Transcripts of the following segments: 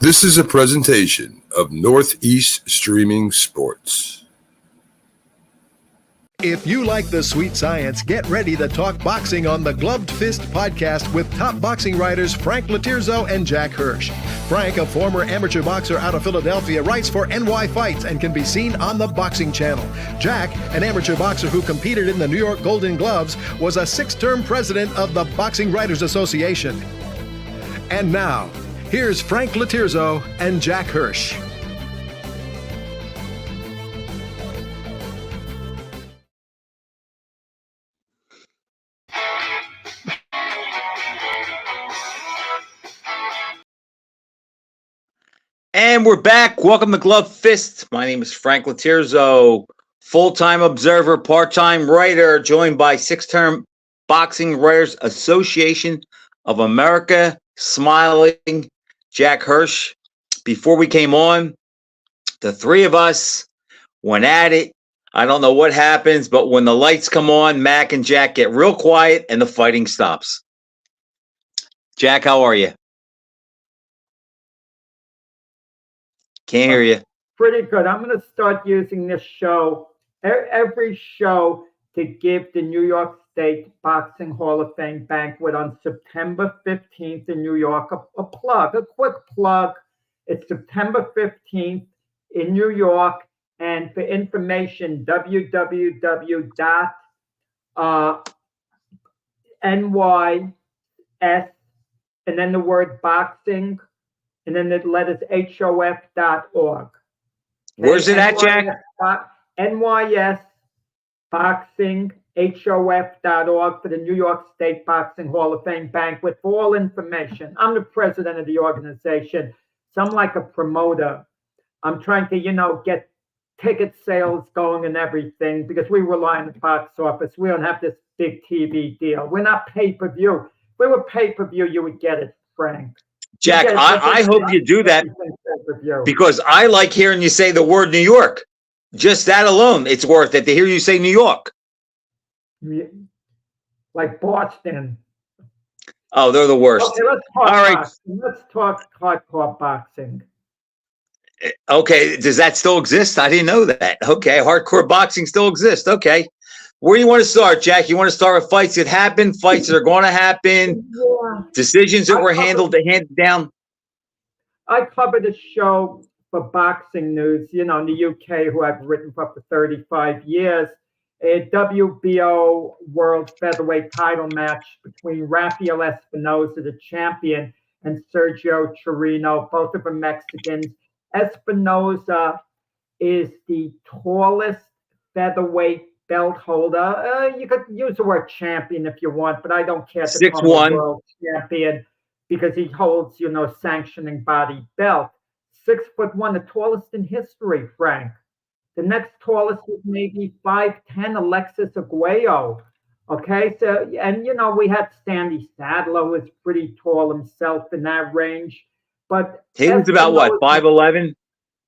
This is a presentation of Northeast Streaming Sports. If you like the sweet science, get ready to talk boxing on the Gloved Fist podcast with top boxing writers Frank Latirzo and Jack Hirsch. Frank, a former amateur boxer out of Philadelphia, writes for NY Fights and can be seen on the Boxing Channel. Jack, an amateur boxer who competed in the New York Golden Gloves, was a 6-term president of the Boxing Writers Association. And now, here's Frank Latirzo and Jack Hirsch. And we're back. Welcome to Glove Fist. My name is Frank Latirzo, full-time observer, part-time writer, joined by 6-term Boxing Writers Association of America, smiling Jack Hirsch. Before we came on, the three of us went at it. I don't know what happens, but when the lights come on, Mac and Jack get real quiet and the fighting stops. Jack, how are you? Can't hear you. Pretty good. I'm going to start using this show, every show, to give the New York State Boxing Hall of Fame banquet on September 15th in New York. A plug, a quick plug. It's September 15th in New York. And for information, www.nys, and then the word boxing, and then the letters HOF.org. Where's it at, Jack? NYS Boxing HOF.org for the New York State Boxing Hall of Fame banquet for all information. I'm the president of the organization, so I'm like a promoter. I'm trying to, get ticket sales going and everything because we rely on the box office. We don't have this big TV deal. We're not pay-per-view. If we were pay-per-view, you would get it, Frank. Jack, I hope you do that because I like hearing you say the word New York. Just that alone, it's worth it to hear you say New York. Like Boston. Oh, they're the worst. Okay, let's talk all right. boxing. Let's talk hardcore boxing. Okay, does that still exist? I didn't know that. Okay, hardcore boxing still exists. Okay. Where do you want to start, Jack? You want to start with fights that happen, fights that are going to happen, decisions that were handled down? I covered a show for Boxing News, in the UK, who I've written for 35 years, a WBO World Featherweight title match between Rafael Espinoza, the champion, and Sergio Chirino, both of them Mexicans. Espinoza is the tallest featherweight belt holder. You could use the word champion if you want, but I don't care to call him world champion because he holds, sanctioning body belt. 6'1", the tallest in history, Frank. The next tallest was maybe 5'10", Alexis Arguello. Okay, so, and we had Sandy Sadler, who was pretty tall himself in that range. But he was about what, 5'11"?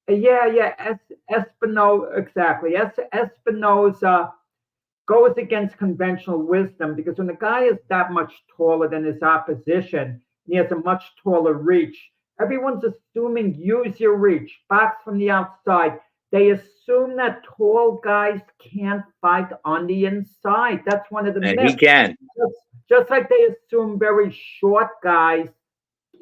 Yeah. Espinoza, exactly. Espinoza goes against conventional wisdom because when the guy is that much taller than his opposition, he has a much taller reach. Everyone's assuming use your reach, box from the outside. They assume that tall guys can't fight on the inside. That's one of the myths. And he can. Just like they assume very short guys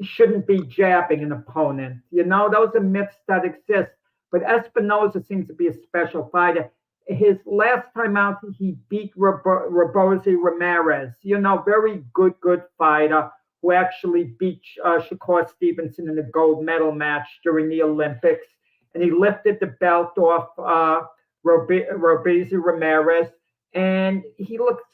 shouldn't be jabbing an opponent. Those are myths that exist. But Espinoza seems to be a special fighter. His last time out, he beat Robozy Ramirez, very good fighter who actually beat Shakur Stevenson in the gold medal match during the Olympics. And he lifted the belt off Robozy Ramirez. And he looks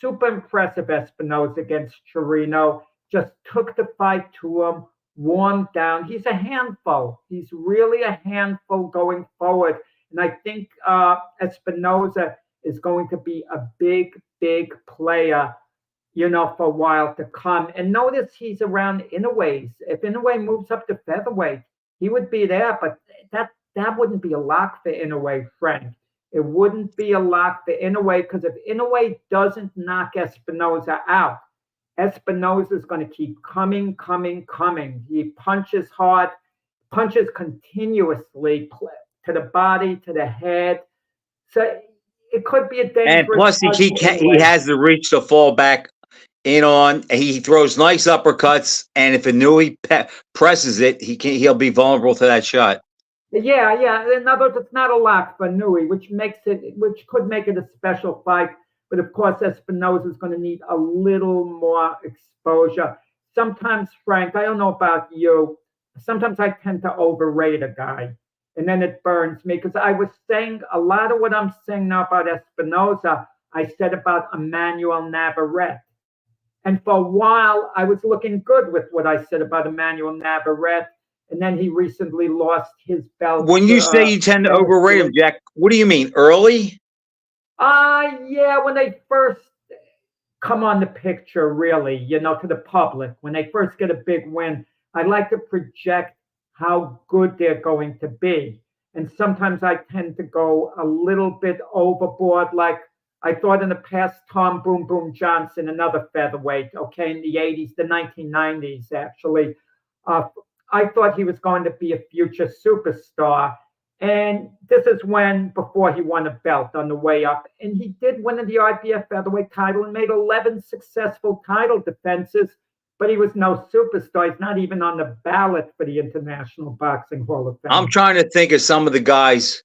super impressive, Espinoza, against Chirino. Just took the fight to him, warmed down. He's a handful. He's really a handful going forward. And I think Espinoza is going to be a big player, for a while to come. And notice he's around Inoue. If Inoue moves up to featherweight, he would be there. But that wouldn't be a lock for Inoue, Frank. It wouldn't be a lock for Inoue because if Inoue doesn't knock Espinoza out, Espinoza is going to keep coming. He punches hard. punches continuously to the body, to the head. So it could be a dangerous. And plus, he has the reach to fall back in on. He throws nice uppercuts, and if Inoue presses it, he'll be vulnerable to that shot. Yeah. In other words, it's not a lock for Inoue, which could make it a special fight. But of course, Espinosa is going to need a little more exposure. Sometimes, Frank, I don't know about you. Sometimes I tend to overrate a guy, and then it burns me, because I was saying a lot of what I'm saying now about Espinosa, I said about Emmanuel Navarrete. And for a while, I was looking good with what I said about Emmanuel Navarrete. And then he recently lost his belt. When you say you tend to overrate him, Jack, what do you mean? Early? Yeah, when they first come on the picture, really, to the public, when they first get a big win, I like to project how good they're going to be. And sometimes I tend to go a little bit overboard. Like I thought in the past, Tom Boom Boom Johnson, another featherweight, in the 80s, the 1990s, actually. I thought he was going to be a future superstar. And this is before he won a belt on the way up. And he did win the IBF featherweight title and made 11 successful title defenses, but he was no superstar. He's not even on the ballot for the International Boxing Hall of Fame. I'm trying to think of some of the guys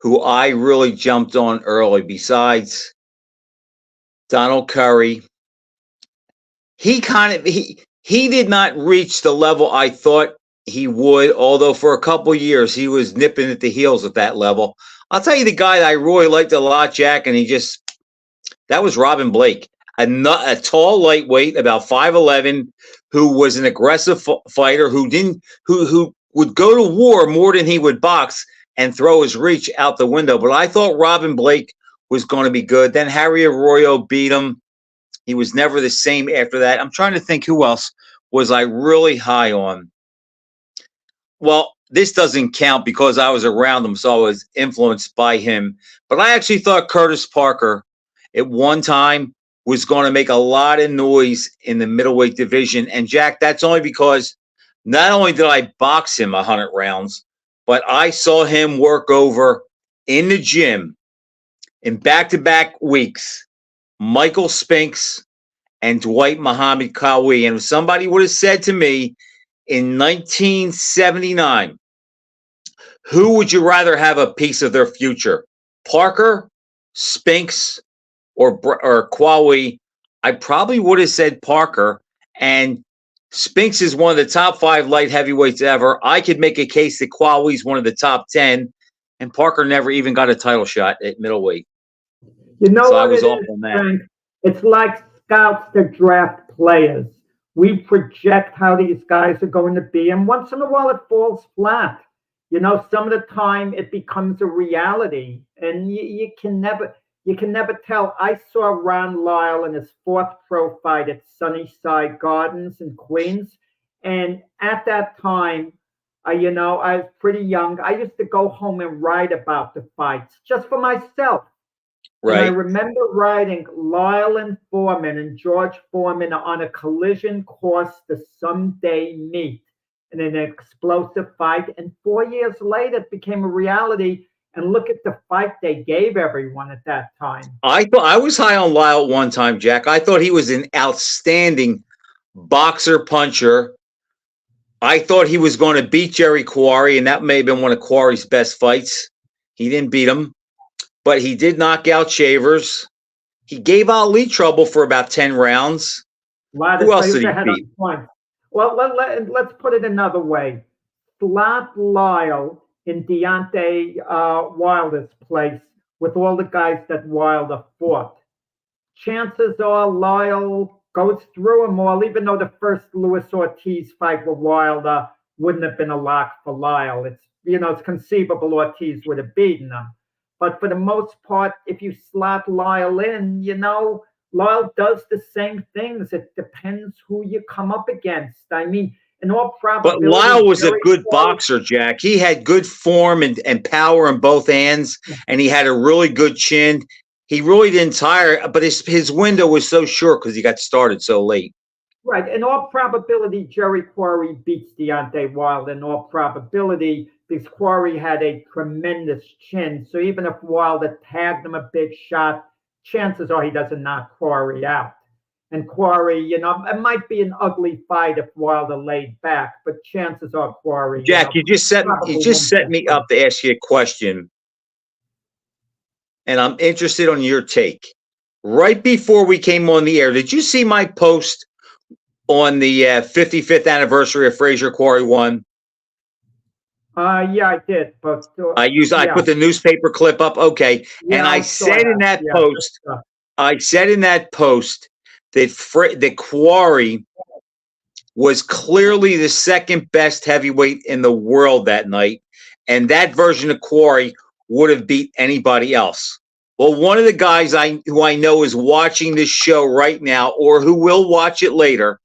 who I really jumped on early, besides Donald Curry. He did not reach the level I thought he would, although for a couple of years he was nipping at the heels at that level. I'll tell you the guy that I really liked a lot, Jack, and that was Robin Blake, a tall lightweight, about 5'11", who was an aggressive fighter who would go to war more than he would box and throw his reach out the window. But I thought Robin Blake was going to be good. Then Harry Arroyo beat him. He was never the same after that. I'm trying to think who else was I really high on. Well, this doesn't count because I was around him, so I was influenced by him. But I actually thought Curtis Parker at one time was going to make a lot of noise in the middleweight division. And, Jack, that's only because not only did I box him 100 rounds, but I saw him work over in the gym in back-to-back weeks Michael Spinks and Dwight Muhammad Qawi. And if somebody would have said to me, in 1979, who would you rather have a piece of their future? Parker, Spinks, or Qawi? I probably would have said Parker. And Spinks is one of the top 5 light heavyweights ever. I could make a case that Qawi is one of the top 10, and Parker never even got a title shot at middleweight. You know so what I was it off is, on that. Frank? It's like scouts that draft players. We project how these guys are going to be, and once in a while it falls flat. Some of the time it becomes a reality, and you can never tell. I saw Ron Lyle in his 4th pro fight at Sunnyside Gardens in Queens, and at that time, I was pretty young. I used to go home and write about the fights just for myself. Right. And I remember writing Lyle and Foreman and George Foreman on a collision course to someday meet in an explosive fight. And 4 years later, it became a reality. And look at the fight they gave everyone at that time. I thought I was high on Lyle at one time, Jack. I thought he was an outstanding boxer puncher. I thought he was going to beat Jerry Quarry, and that may have been one of Quarry's best fights. He didn't beat him. But he did knock out Shavers. He gave Ali trouble for about 10 rounds. Who else did he beat? Well, let's put it another way. Slot Lyle in Deontay Wilder's place with all the guys that Wilder fought. Chances are Lyle goes through them all, even though the first Luis Ortiz fight with Wilder wouldn't have been a lock for Lyle. It's conceivable Ortiz would have beaten him. But for the most part, if you slot Lyle in, Lyle does the same things. It depends who you come up against. I mean, in all probability. But Lyle was a good boxer, Jack. He had good form and power in both hands, and he had a really good chin. He really didn't tire, but his window was so short because he got started so late. Right. In all probability, Jerry Quarry beats Deontay Wilder in all probability because Quarry had a tremendous chin. So even if Wilder tagged him a big shot, chances are he doesn't knock Quarry out. And Quarry, you know, it might be an ugly fight if Wilder laid back, but chances are Quarry. Jack, you just set me up to ask you a question, and I'm interested on your take. Right before we came on the air, did you see my post on the 55th anniversary of Frazier Quarry 1? Yeah, I did, but I put the newspaper clip up. Okay, yeah, and I said in that post, that Quarry was clearly the second best heavyweight in the world that night, and that version of Quarry would have beat anybody else. Well, one of the guys who I know is watching this show right now, or who will watch it later,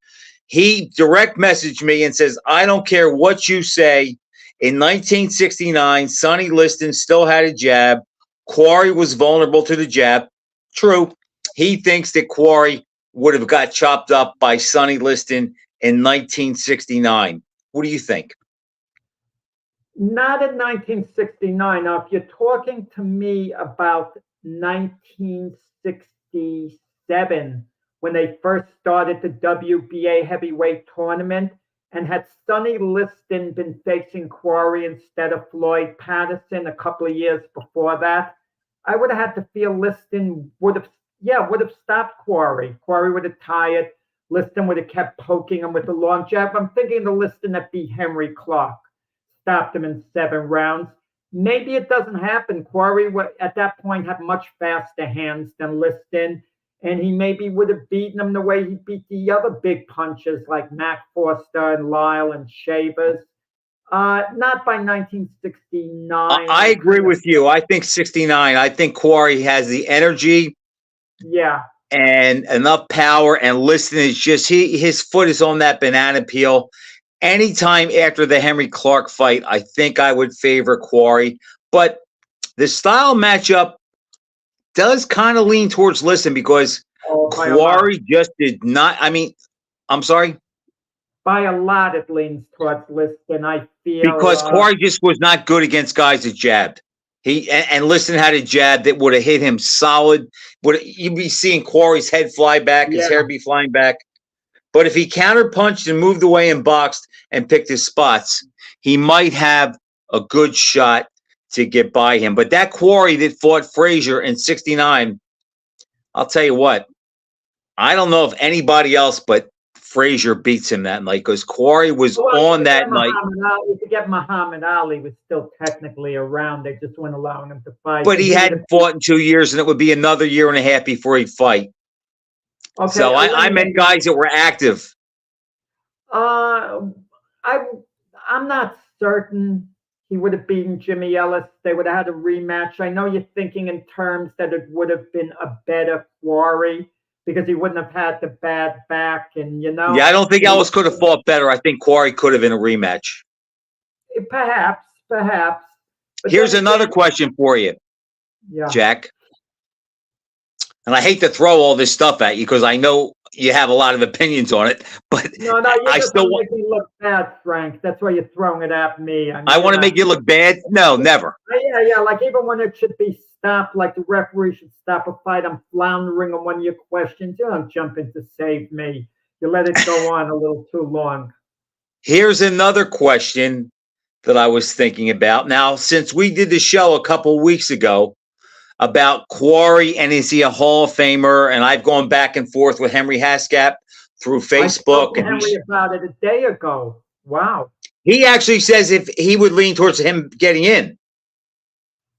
he direct messaged me and says, I don't care what you say. In 1969, Sonny Liston still had a jab. Quarry was vulnerable to the jab. True. He thinks that Quarry would have got chopped up by Sonny Liston in 1969. What do you think? Not in 1969. Now, if you're talking to me about 1967, when they first started the WBA heavyweight tournament, and had Sonny Liston been facing Quarry instead of Floyd Patterson a couple of years before that, I would have had to feel Liston would have stopped Quarry. Quarry would have tired. Liston would have kept poking him with the long jab. I'm thinking the Liston that beat Henry Clark, stopped him in 7 rounds. Maybe it doesn't happen. Quarry at that point had much faster hands than Liston, and he maybe would have beaten him the way he beat the other big punchers like Mac Foster and Lyle and Shavers. Not by 1969. I agree with you. I think 69. I think Quarry has the energy. Yeah. And enough power, and Liston is just his foot is on that banana peel. Anytime after the Henry Clark fight, I think I would favor Quarry. But the style matchup does kind of lean towards Liston because Quarry just did not. I mean, I'm sorry? By a lot, it leans towards Liston, I feel. Because Quarry just was not good against guys that jabbed. And Liston had a jab that would have hit him solid. You'd be seeing Quarry's head fly back, his hair be flying back. But if he counterpunched and moved away and boxed and picked his spots, he might have a good shot to get by him. But that Quarry that fought Frazier in 69, I'll tell you what, I don't know if anybody else but Frazier beats him that night because Quarry was on that night. You forget Muhammad Ali was still technically around. They just weren't allowing him to fight. But he hadn't fought in 2 years, and it would be another year and a half before he'd fight. Okay, so I meant guys that were active. I'm not certain he would have beaten Jimmy Ellis. They would have had a rematch. I know you're thinking in terms that it would have been a better Quarry because he wouldn't have had the bad back, and Yeah, I don't think Ellis could have fought better. I think Quarry could have in a rematch. Perhaps. But here's another question for you, Jack. And I hate to throw all this stuff at you because I know you have a lot of opinions on it, but I still want me look bad, Frank. That's why you're throwing it at me. I want to make you look bad? No, never. Yeah. Like even when it should be stopped, like the referee should stop a fight, I'm floundering on one of your questions. You don't jump in to save me. You let it go on a little too long. Here's another question that I was thinking about. Now, since we did the show a couple weeks ago about Quarry and is he a Hall of Famer, and I've gone back and forth with Henry Haskap through Facebook. I spoke to Henry about it a day ago. Wow. He actually says if he would lean towards him getting in.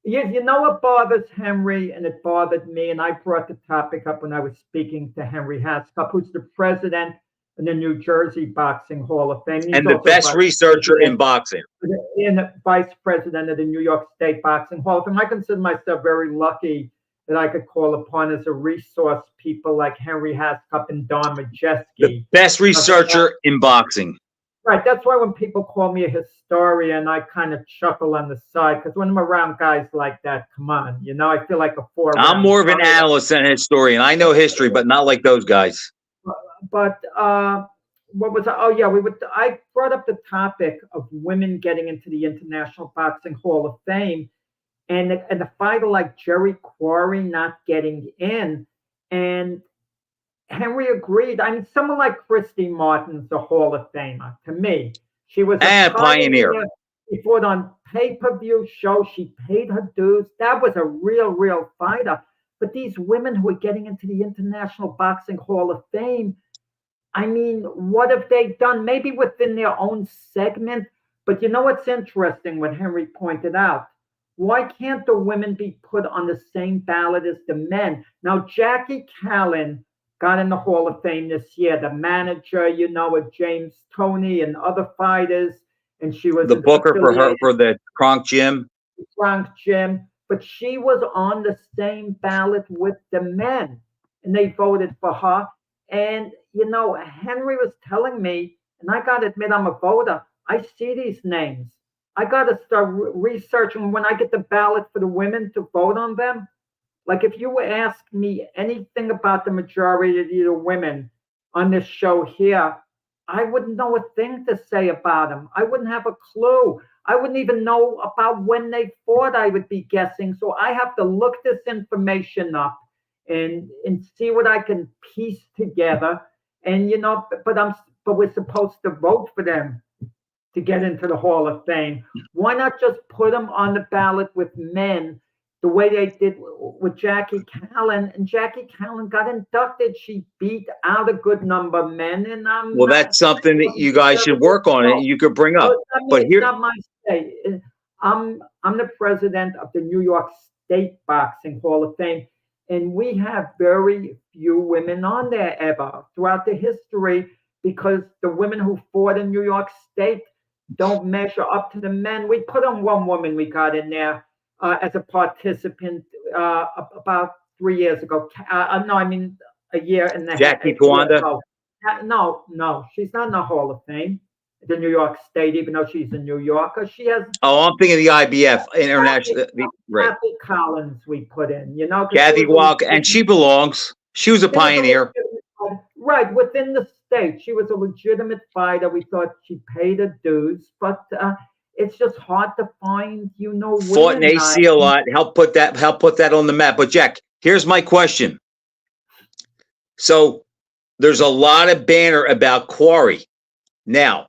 You know what bothers Henry, and it bothered me, and I brought the topic up when I was speaking to Henry Haskap, who's the president in the New Jersey Boxing Hall of Fame. And the best researcher in boxing. And vice president of the New York State Boxing Hall of Fame. I consider myself very lucky that I could call upon as a resource people like Henry Haskap and Don Majeski. The best researcher in boxing. Right. That's why when people call me a historian, I kind of chuckle on the side because when I'm around guys like that, come on, I feel like a 4. I'm more of an analyst than a historian. I know history, but not like those guys. what was oh yeah I brought up the topic of women getting into the International Boxing Hall of Fame, and the fighter like Jerry Quarry not getting in, and Henry agreed. I mean, someone like Christy Martin's a Hall of Famer to me. She was a pioneer. She fought on pay-per-view show. She paid her dues. That was a real fighter. But these women who are getting into the International Boxing Hall of Fame, I mean, what have they done? Maybe within their own segment. But you know what's interesting, what Henry pointed out? Why can't the women be put on the same ballot as the men? Now, Jackie Callan got in the Hall of Fame this year, the manager, of James Toney and other fighters. And she was the booker for the Kronk Gym. But she was on the same ballot with the men, and they voted for her. And, Henry was telling me, and I got to admit, I'm a voter. I see these names. I got to start researching when I get the ballot for the women to vote on them. Like if you ask me anything about the majority of the women on this show here, I wouldn't know a thing to say about them. I wouldn't have a clue. I wouldn't even know about when they fought, I would be guessing. So I have to look this information up and see what I can piece together. And, but we're supposed to vote for them to get into the Hall of Fame. Why not just put them on the ballot with men the way they did with Jackie Callan? And Jackie Callan got inducted. She beat out a good number of men. And that's something that you guys should work on and you could bring up. But here, not my state. I'm the president of the New York State Boxing Hall of Fame, and we have very few women on there ever throughout the history because the women who fought in New York State don't measure up to the men. We put on one woman we got in there as a participant about 3 years ago. A year and a half. Jackie Towanda? No, she's not in the Hall of Fame, the New York State, even though she's a New Yorker. She has. Oh, I'm thinking of the IBF International. Right. Kathy Collins we put in, Kathy Walker, and she belongs. She was a pioneer. Right, within the state. She was a legitimate fighter. We thought she paid her dues, but it's just hard to find, fought in AC a lot. Help put that on the map. But Jack, here's my question. So there's a lot of banter about Quarry. Now,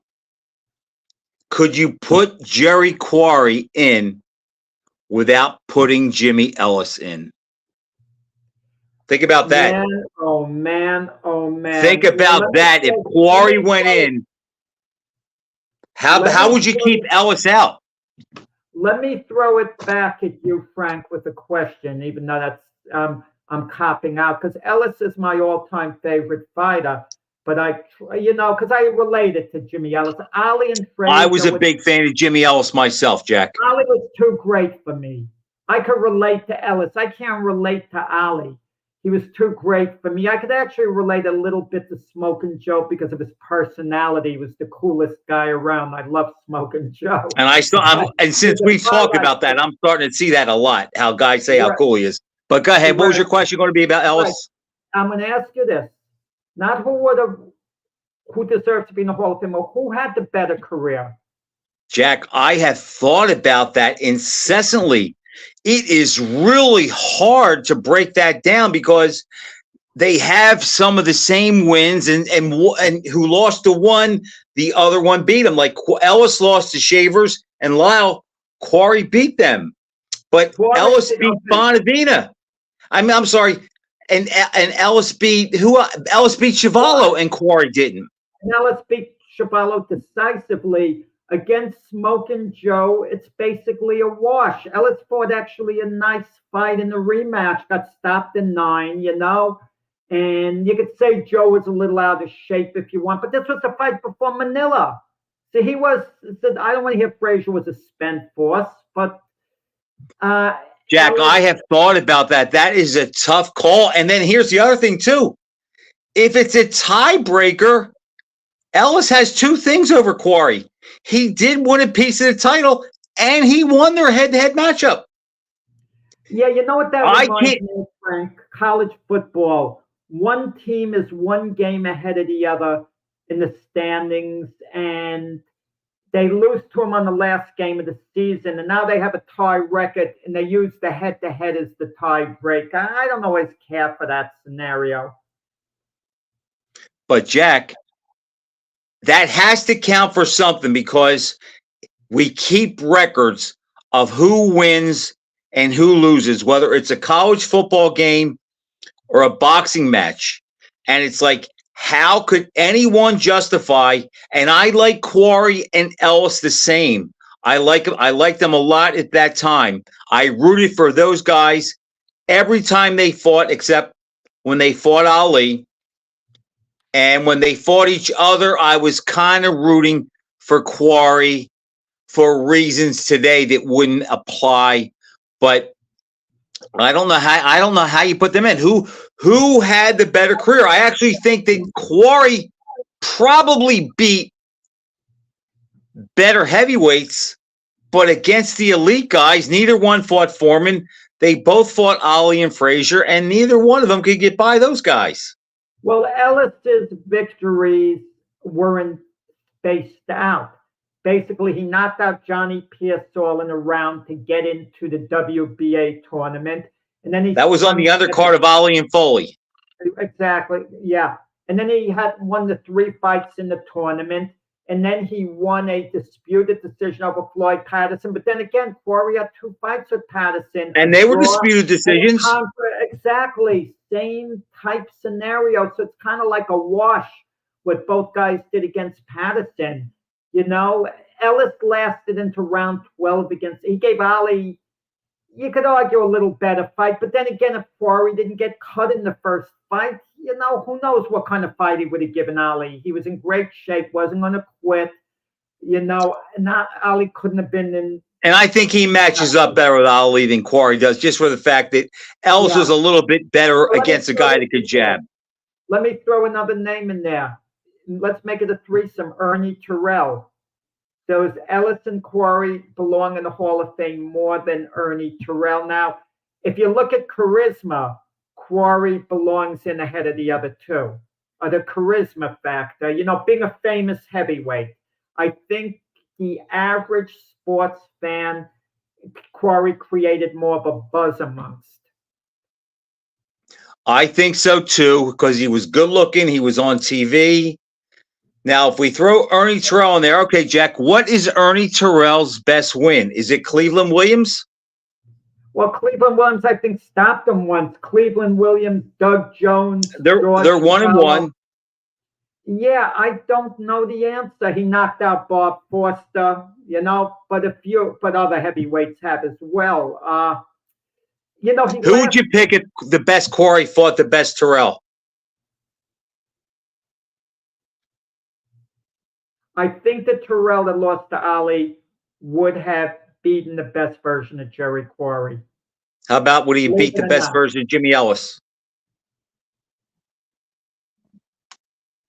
could you put Jerry Quarry in without putting Jimmy Ellis in? Think about that. Man, oh man. Think about that. If Quarry went in, how would you keep Ellis out? Let me throw it back at you, Frank, with a question, even though that's I'm copping out, because Ellis is my all-time favorite fighter. But because I related to Jimmy Ellis. Ali and Freddie. I was a big fan of Jimmy Ellis myself, Jack. Ali was too great for me. I could relate to Ellis. I can't relate to Ali. He was too great for me. I could actually relate a little bit to Smokin' Joe because of his personality. He was the coolest guy around. I love Smokin' Joe. And since we've talked about that, I'm starting to see that a lot. How guys say how cool he is. But go ahead. What was your question going to be about Ellis? I'm going to ask you this: not who deserves to be in the Hall of Fame, or who had the better career. Jack, I have thought about that incessantly. It is really hard to break that down because they have some of the same wins, and who lost to one, the other one beat him. Like Ellis lost to Shavers, and Lyle Quarry beat them, but Ellis beat Bonavina. I'm sorry, and Ellis beat who? Ellis beat Chuvalo, and Quarry didn't. And Ellis beat Chuvalo decisively. Against Smokin' Joe, it's basically a wash. Ellis fought actually a nice fight in the rematch, got stopped in 9, and you could say Joe was a little out of shape if you want, but this was a fight before Manila. So I don't want to hear Frazier was a spent force, but Jack, I have thought about that. That is a tough call. And then here's the other thing too. If it's a tiebreaker, Ellis has 2 things over Quarry. He did win a piece of the title, and he won their head-to-head matchup. Yeah, you know what that reminds me of, Frank? College football. one team is one game ahead of the other in the standings, and they lose to them on the last game of the season, and now they have a tie record, and they use the head-to-head as the tiebreaker. I don't always care for that scenario. But Jack, that has to count for something because we keep records of who wins and who loses, whether it's a college football game or a boxing match. And it's like, how could anyone justify? And I like Quarry and Ellis the same. I like them a lot at that time. I rooted for those guys every time they fought, except when they fought Ali. And when they fought each other, I was kind of rooting for Quarry for reasons today that wouldn't apply. But I don't know how you put them in. Who had the better career? I actually think that Quarry probably beat better heavyweights, but against the elite guys, neither one fought Foreman. They both fought Ali and Frazier, and neither one of them could get by those guys. Well, Ellis's victories weren't spaced out. Basically, he knocked out Johnny Pearsall in a round to get into the WBA tournament. And then that was on the undercard of Ali and Foley. Exactly, yeah. And then he had won the 3 fights in the tournament. And then he won a disputed decision over Floyd Patterson. But then again, Quarry had 2 fights with Patterson. And they were disputed decisions. Exactly, same type scenario. So it's kind of like a wash what both guys did against Patterson. You know, Ellis lasted into round 12 he gave Ali, you could argue, a little better fight. But then again, if Quarry didn't get cut in the first fight, you know, who knows what kind of fight he would have given Ali. He was in great shape, wasn't going to quit. You know, Ali couldn't have been in. And I think he matches up better with Ali than Quarry does, just for the fact that Ellis was a little bit better against a guy that could jab. Let me throw another name in there. Let's make it a threesome. Ernie Terrell. Those Ellis and Quarry belong in the Hall of Fame more than Ernie Terrell. Now, if you look at charisma, Quarry belongs in ahead of the other two. Or the charisma factor, you know, being a famous heavyweight. I think the average sports fan, Quarry created more of a buzz amongst. I think so too, because he was good looking. He was on TV. Now, if we throw Ernie Terrell in there, okay, Jack, what is Ernie Terrell's best win? Is it Cleveland Williams? Well, Cleveland Williams, I think, stopped him once. Cleveland Williams, Doug Jones. They're 1-1. Yeah, I don't know the answer. He knocked out Bob Foster, you know, but other heavyweights have as well. You know, who would you pick if the best Quarry fought the best Terrell? I think that Terrell that lost to Ali would have beaten the best version of Jerry Quarry. How about would he beat the best version of Jimmy Ellis?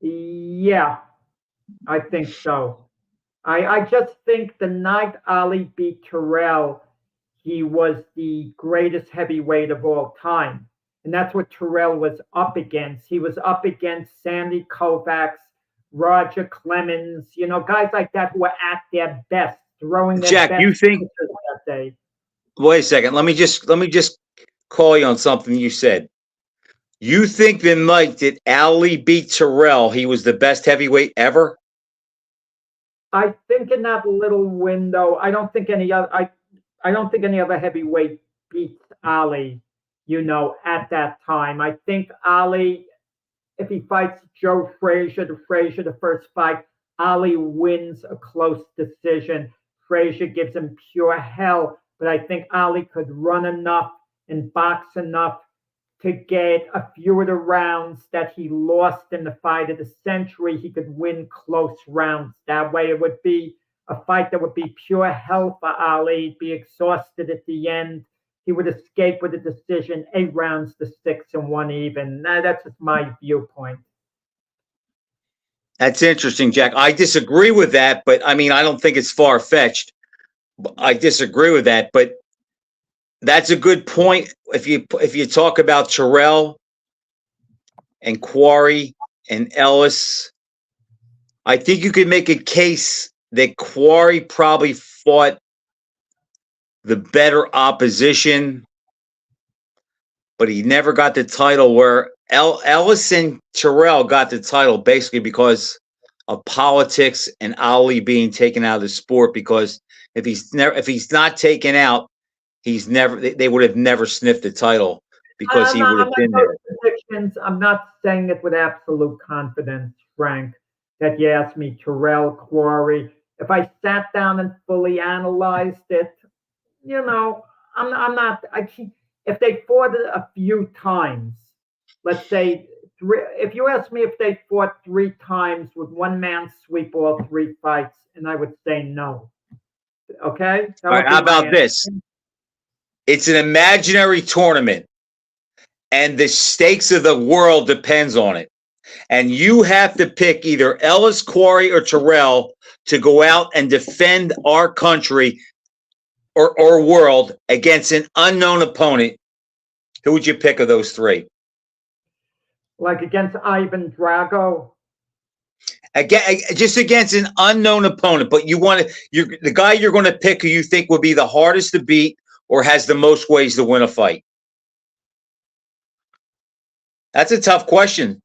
Yeah, I think so. I just think the night Ali beat Terrell, he was the greatest heavyweight of all time. And that's what Terrell was up against. He was up against Sandy Koufax, Roger Clemens, you know, guys like that who were at their best, throwing their Jack, best you think that day. Wait a second. Let me just call you on something you said. You think the night that Ali beat Terrell, he was the best heavyweight ever? I think in that little window, I don't think any other heavyweight beats Ali, you know, at that time. I think Ali, if he fights Joe Frazier, the first fight, Ali wins a close decision. Frazier gives him pure hell, but I think Ali could run enough and box enough to get a few of the rounds that he lost in the fight of the century. He could win close rounds. That way it would be a fight that would be pure hell for Ali, be exhausted at the end. He would escape with a decision, 8 rounds to 6 and 1 even. That's just my viewpoint. That's interesting, Jack. I disagree with that, but I mean, I don't think it's far-fetched. I disagree with that, but that's a good point. If you talk about Terrell and Quarry and Ellis. I think you could make a case that Quarry probably fought the better opposition, but he never got the title, where Ellis and Terrell got the title basically because of politics and Ali being taken out of the sport, because if he's not taken out, they would have never sniffed the title because he would have been there. I'm not saying it with absolute confidence, Frank, that you asked me Terrell, Quarry. If I sat down and fully analyzed it, I'm not. If they fought a few times, let's say if you ask me if they fought 3 times, would one man sweep all 3 fights? And I would say no. Okay. All right, how about this? It's an imaginary tournament, and the stakes of the world depends on it. And you have to pick either Ellis, Quarry, or Terrell to go out and defend our country or world against an unknown opponent. Who would you pick of those 3? Like against Ivan Drago? Again, just against an unknown opponent, but the guy you're going to pick who you think would be the hardest to beat or has the most ways to win a fight. That's a tough question.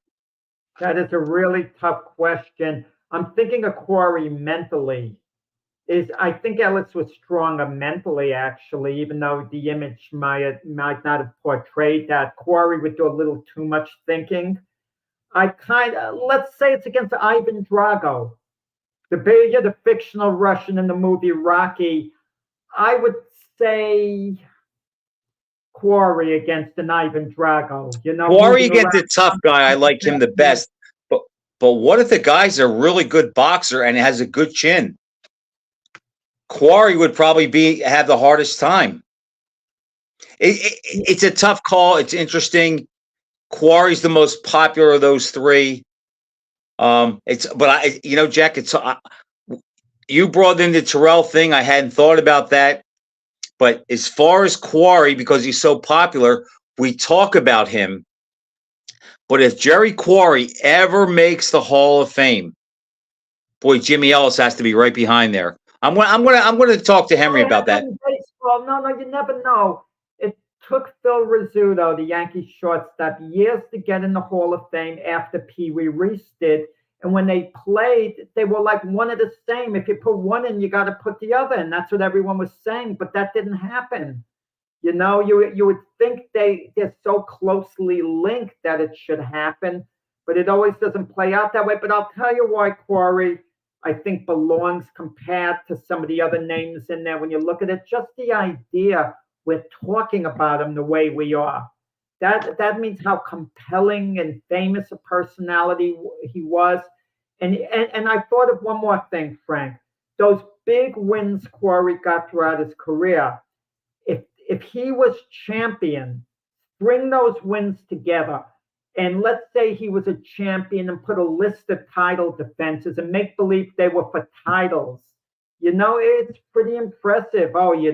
That is a really tough question. I'm thinking of Quarry mentally. I think Ellis was stronger mentally, actually, even though the image might not have portrayed that. Quarry would do a little too much thinking. Let's say it's against Ivan Drago, the fictional Russian in the movie Rocky. I would say Quarry against an Ivan Drago. Quarry against a tough guy. I like him the best. But what if the guy's a really good boxer and has a good chin? Quarry would probably have the hardest time. It's a tough call. It's interesting. Quarry's the most popular of those 3. Jack, you brought in the Terrell thing. I hadn't thought about that. But as far as Quarry, because he's so popular, we talk about him. But if Jerry Quarry ever makes the Hall of Fame, boy, Jimmy Ellis has to be right behind there. I'm going to talk to Henry about that. Baseball, no, you never know. It took Phil Rizzuto, the Yankees shortstop, years to get in the Hall of Fame after Pee Wee Reese did. And when they played, they were like one of the same. If you put one in, you got to put the other in. That's what everyone was saying, but that didn't happen. You would think they're so closely linked that it should happen, but it always doesn't play out that way. But I'll tell you why Quarry, I think, belongs compared to some of the other names in there. When you look at it, just the idea we're talking about him the way we are. That means how compelling and famous a personality he was. And I thought of one more thing, Frank. Those big wins Quarry got throughout his career, if he was champion, bring those wins together. And let's say he was a champion and put a list of title defenses and make believe they were for titles. It's pretty impressive. Oh, you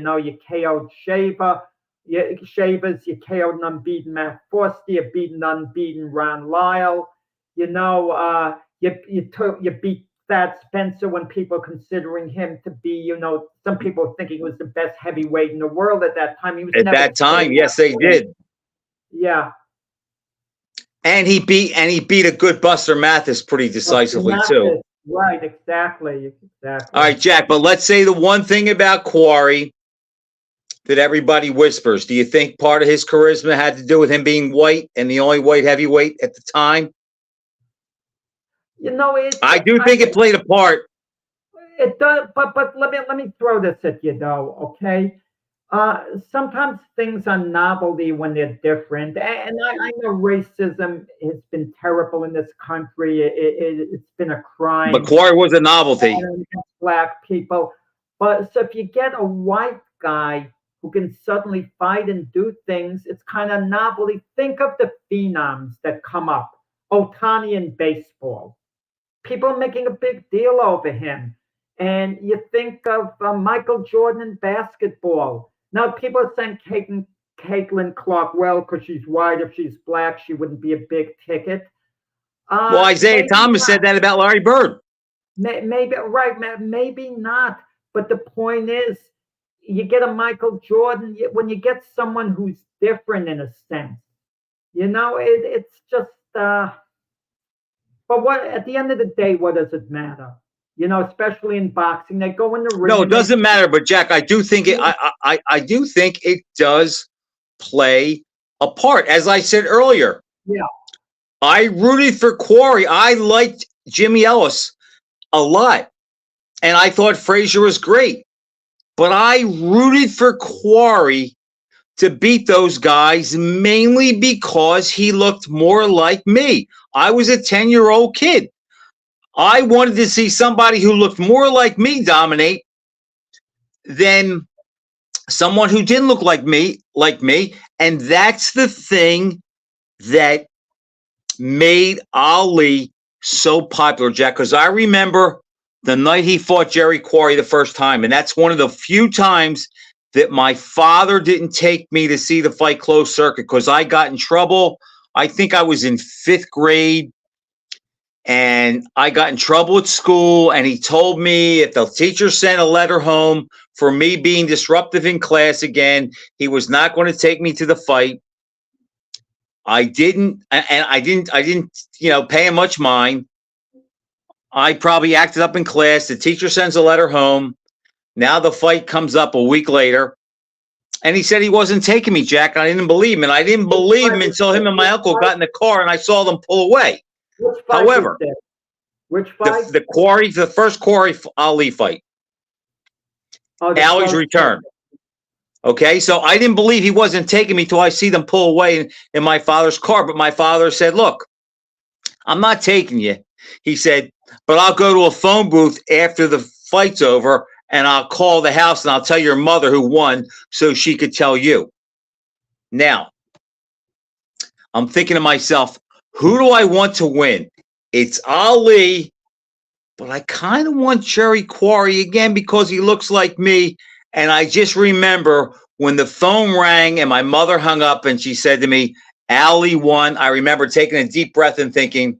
KO'd Shaver. You KO'd an unbeaten Matt Foster. You beat an unbeaten Ron Lyle. You beat Thad Spencer when people considering him to be, some people thinking he was the best heavyweight in the world at that time. He was at that time. Yes, they did. Yeah. And he beat a good Buster Mathis pretty decisively too. Right, exactly. All right, Jack, but let's say the one thing about Quarry that everybody whispers. Do you think part of his charisma had to do with him being white and the only white heavyweight at the time? I do think it played a part. It does, but let me throw this at you though, okay? Sometimes things are novelty when they're different, and I know racism has been terrible in this country. It's been a crime. But Quarry was a novelty. Black people, but so if you get a white guy who can suddenly fight and do things, it's kind of novelty. Think of the phenoms that come up. Ohtani in baseball. People are making a big deal over him. And you think of Michael Jordan in basketball. Now people are saying Caitlin Clark, well, because she's white. If she's black, she wouldn't be a big ticket. Well, Isaiah Maybe Thomas not. said that about Larry Bird. Maybe right, maybe not. But the point is, you get a Michael Jordan when you get someone who's different in a sense. It's just. But what at the end of the day, what does it matter? Especially in boxing, they go in the ring. No, it and they- doesn't matter. But Jack, I do think I do think it does play a part. As I said earlier, Yeah. I rooted for Quarry. I liked Jimmy Ellis a lot, and I thought Frazier was great. But I rooted for Quarry to beat those guys mainly because he looked more like me. I was a 10-year-old kid. I wanted to see somebody who looked more like me dominate than someone who didn't look like me. And that's the thing that made Ali so popular, Jack, because I remember the night he fought Jerry Quarry the first time, and that's one of the few times that my father didn't take me to see the fight closed circuit because I got in trouble. I think I was in 5th grade, and I got in trouble at school, and he told me if the teacher sent a letter home for me being disruptive in class again, he was not going to take me to the fight. I didn't pay him much mind. I probably acted up in class. The teacher sends a letter home. Now the fight comes up a week later. And he said he wasn't taking me, Jack. And I didn't believe him. And I didn't believe him until him and my uncle got in the car and I saw them pull away. Which fight However, is this? Which fight? the first Quarry Ali fight. Oh, the Ali's close return. circuit. Okay, so I didn't believe he wasn't taking me till I see them pull away in my father's car. But my father said, look, I'm not taking you. He said, but I'll go to a phone booth after the fight's over and I'll call the house and I'll tell your mother who won so she could tell you. Now, I'm thinking to myself, who do I want to win? It's Ali, but I kind of want Jerry Quarry again because he looks like me. And I just remember when the phone rang and my mother hung up and she said to me, Ali won. I remember taking a deep breath and thinking,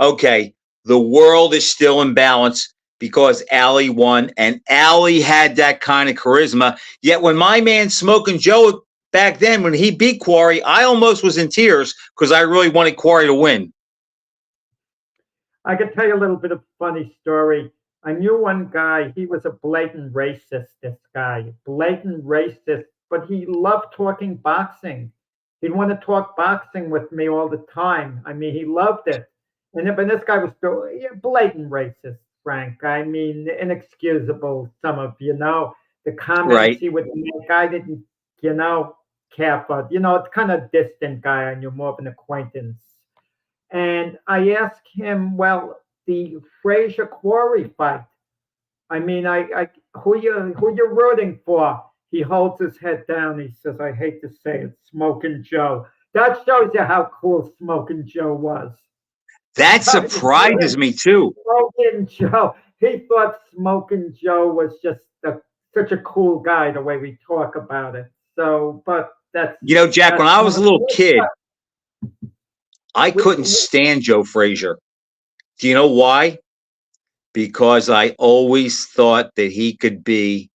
okay, the world is still in balance because Ali won. And Ali had that kind of charisma. Yet when my man Smoking Joe back then, when he beat Quarry, I almost was in tears because I really wanted Quarry to win. I can tell you a little bit of a funny story. I knew one guy, he was a blatant racist, this guy, blatant racist, but he loved talking boxing. He'd want to talk boxing with me all the time. I mean, he loved it. But this guy was still blatant racist, Frank. I mean, inexcusable, some of, the comments Right. he would make. I didn't, care for, it's kind of distant guy. I knew more of an acquaintance. And I asked him, well, the Frazier Quarry fight. I mean, who you rooting for? He holds his head down. He says, I hate to say it, Smoking Joe. That shows you how cool Smoking Joe was. That surprises me too. Smoking Joe. He thought Smoking Joe was just such a cool guy, the way we talk about it. So, but that's... Jack, when I was a little kid, I couldn't stand Joe Frazier. Do you know why? Because I always thought that he could be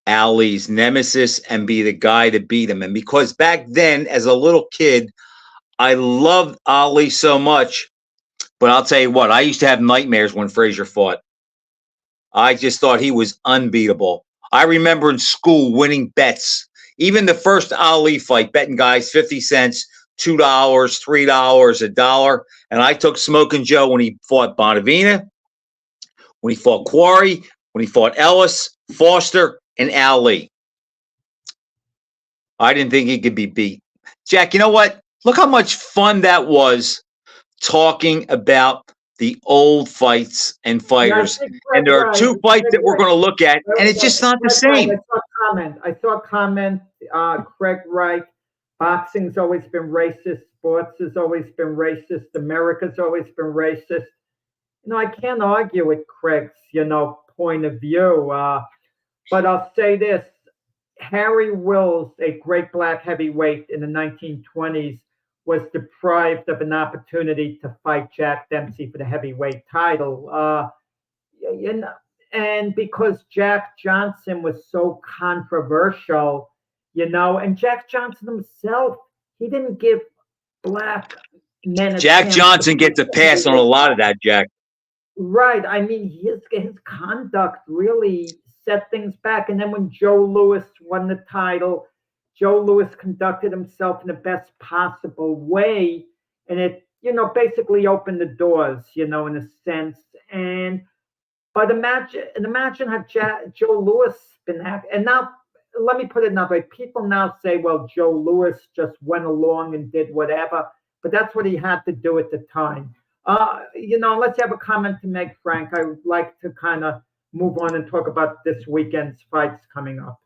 Ali's nemesis and be the guy to beat him. And because back then, as a little kid, I loved Ali so much. But I'll tell you what, I used to have nightmares when Frazier fought. I just thought he was unbeatable. I remember in school winning bets. Even the first Ali fight, betting guys 50 cents, $2, $3, $1. And I took Smoking Joe when he fought Bonavina, when he fought Quarry, when he fought Ellis, Foster, and Ali. I didn't think he could be beat. Jack, you know what? Look how much fun that was talking about the old fights and fighters. And there are two fights that we're going to look at, and it's just not the same. I saw a comment, Craig Wright, boxing's always been racist, sports has always been racist, America's always been racist. I can't argue with Craig's, point of view. But I'll say this, Harry Wills, a great black heavyweight in the 1920s, was deprived of an opportunity to fight Jack Dempsey for the heavyweight title. And because Jack Johnson was so controversial, and Jack Johnson himself, he didn't give black men a Jack chance Johnson to gets a pass on a lot of that, Jack. Right. I mean, his conduct really set things back. And then when Joe Louis won the title, Joe Louis conducted himself in the best possible way. And it, basically opened the doors, in a sense. But imagine had Joe Louis been acting. And now, let me put it another way. People now say, well, Joe Louis just went along and did whatever. But that's what he had to do at the time. Unless you have a comment to make, Frank, I would like to kind of move on and talk about this weekend's fights coming up.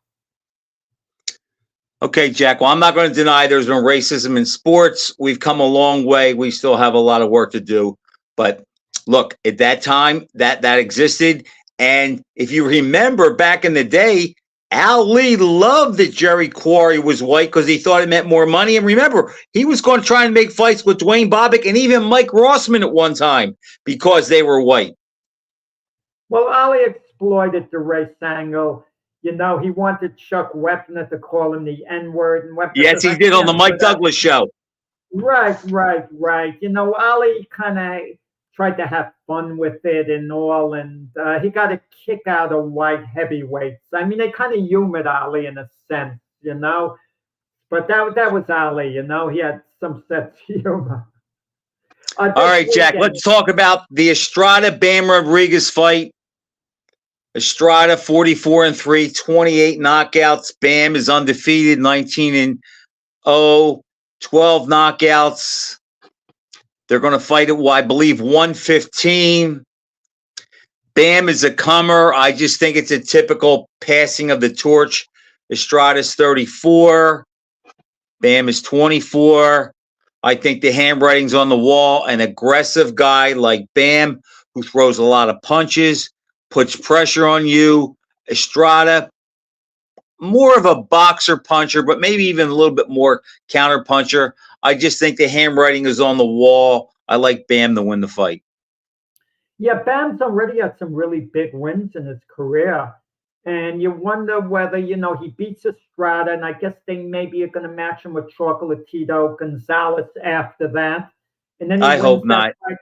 Okay, Jack. Well, I'm not going to deny there's been racism in sports. We've come a long way. We still have a lot of work to do. But look, at that time, that existed. And if you remember back in the day, Ali loved that Jerry Quarry was white because he thought it meant more money. And remember, he was going to try and make fights with Dwayne Bobbitt and even Mike Rossman at one time because they were white. Well, Ali exploited the race angle. He wanted Chuck Wepner to call him the N-word. And Yes, he did on the Mike Douglas show. Right. Ali kind of tried to have fun with it and all, and he got a kick out of white heavyweights. I mean, they kind of humored Ali in a sense, but that was Ali, he had some sense of humor. All right, Jack, let's talk about the Estrada Bam Rodriguez fight. Estrada 44-3, 28 knockouts. Bam is undefeated, 19-0, 12 knockouts. They're going to fight at, I believe, 115. Bam is a comer. I just think it's a typical passing of the torch. Estrada's 34. Bam is 24. I think the handwriting's on the wall. An aggressive guy like Bam, who throws a lot of punches, puts pressure on you. Estrada, more of a boxer puncher, but maybe even a little bit more counter puncher. I just think the handwriting is on the wall. I like Bam to win the fight. Yeah, Bam's already had some really big wins in his career. And you wonder whether, he beats Estrada, and I guess they maybe are going to match him with Chocolatito Gonzalez after that. And then I hope not. Fight.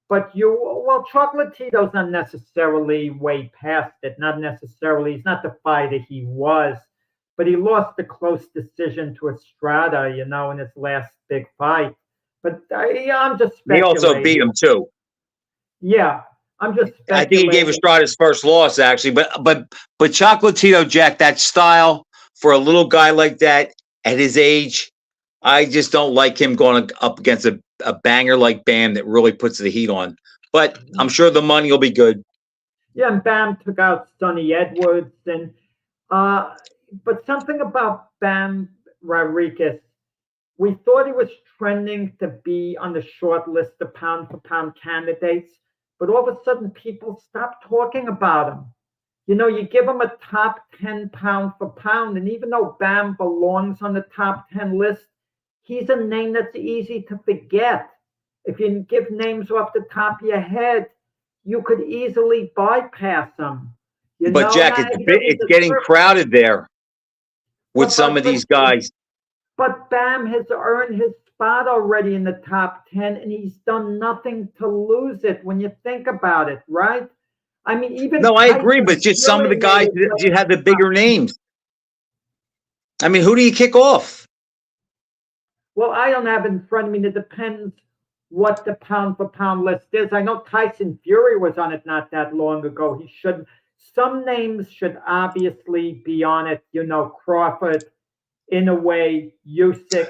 But Chocolatito's not necessarily way past it. Not necessarily. He's not the fighter he was. But he lost a close decision to Estrada, in his last big fight. But I'm just speculating. He also beat him too. Yeah, I'm just speculating. I think he gave Estrada his first loss, actually. But Chocolatito, Jack, that style for a little guy like that at his age, I just don't like him going up against a banger like Bam that really puts the heat on. But I'm sure the money will be good. Yeah, and Bam took out Sonny Edwards, and but something about Bam Rodriguez, we thought he was trending to be on the short list of pound-for-pound candidates, but all of a sudden people stopped talking about him. You give him a top 10 pound-for-pound, and even though Bam belongs on the top 10 list, he's a name that's easy to forget. If you give names off the top of your head, you could easily bypass them. But Jack, it's getting crowded there with some of these guys. But Bam has earned his spot already in the top 10, and he's done nothing to lose it when you think about it, right? I mean, even... No, I agree, but just some of the guys that you have the bigger names. I mean, who do you kick off? Well, I don't have it in front of me. It depends what the pound-for-pound list is. I know Tyson Fury was on it not that long ago. He should... Some names should obviously be on it. Crawford, Inoue, Usyk,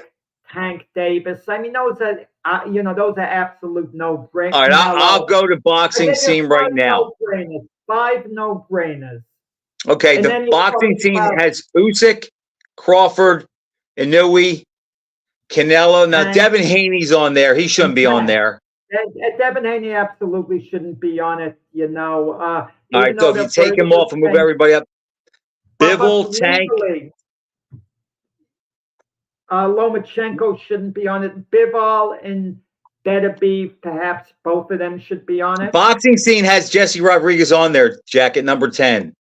Tank Davis. I mean, those are absolute no-brainers. All right, I'll go to boxing scene right now. Five no-brainers. Okay, the boxing scene has Usyk, Crawford, Inoue, Canelo. Now, Devin Haney's on there. He shouldn't be on there. Devin Haney absolutely shouldn't be on it, All right, so if you take him off and move everybody up, Bivol, Tank. Lomachenko shouldn't be on it. Bivol and Beterbiev, perhaps both of them should be on it. Boxing Scene has Jesse Rodriguez on there, Jack, at number 10.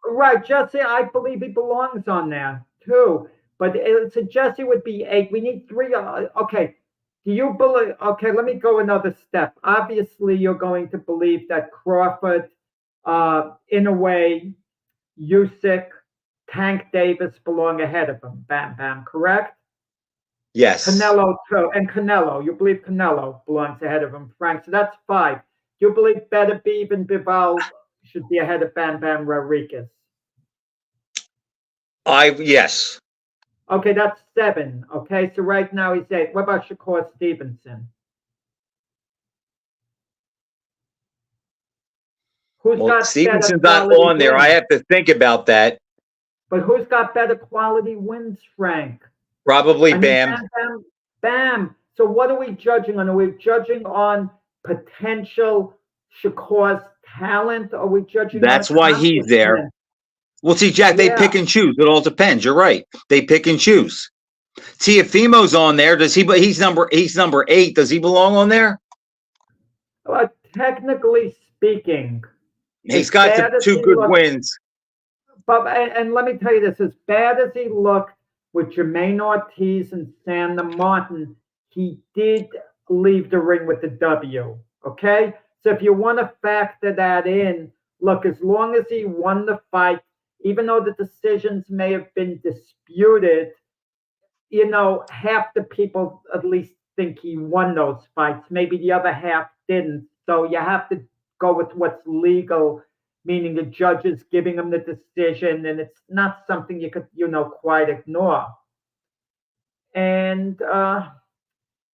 Right, Jesse, I believe he belongs on there too. But so Jesse would be 8. We need 3. Okay, do you believe? Okay, let me go another step. Obviously, you're going to believe that Crawford, Inoue, Usyk, Tank Davis belong ahead of him. Bam, bam, correct? Yes. Canelo too, and Canelo. You believe Canelo belongs ahead of him, Frank? So that's 5. You believe Beterbiev and Bivol should be ahead of Bam Bam Rodriguez? Yes. Okay, that's 7. Okay, so right now he's 8. What about Shakur Stevenson? Who's Well, got Stevenson's better not quality on there. wins? I have to think about that. But who's got better quality wins, Frank? Probably I mean, Bam. Bam, Bam, Bam. So what are we judging on? Are we judging on potential Shakur's talent? Or are we judging That's on why he's there. accomplishment? Well, see, Jack, they Yeah. pick and choose. It all depends. You're right. They pick and choose. Tiafimo's on there. Does he? But he's number 8. Does he belong on there? Technically speaking, He's as got bad as 2 he good looks- wins. But and let me tell you this: as bad as he looked with Jermaine Ortiz and Sandor Martin, he did leave the ring with the W. Okay, so if you want to factor that in, look, as long as he won the fight, even though the decisions may have been disputed, half the people at least think he won those fights. Maybe the other half didn't. So you have to go with what's legal, meaning the judges giving him the decision, and it's not something you could, quite ignore. And,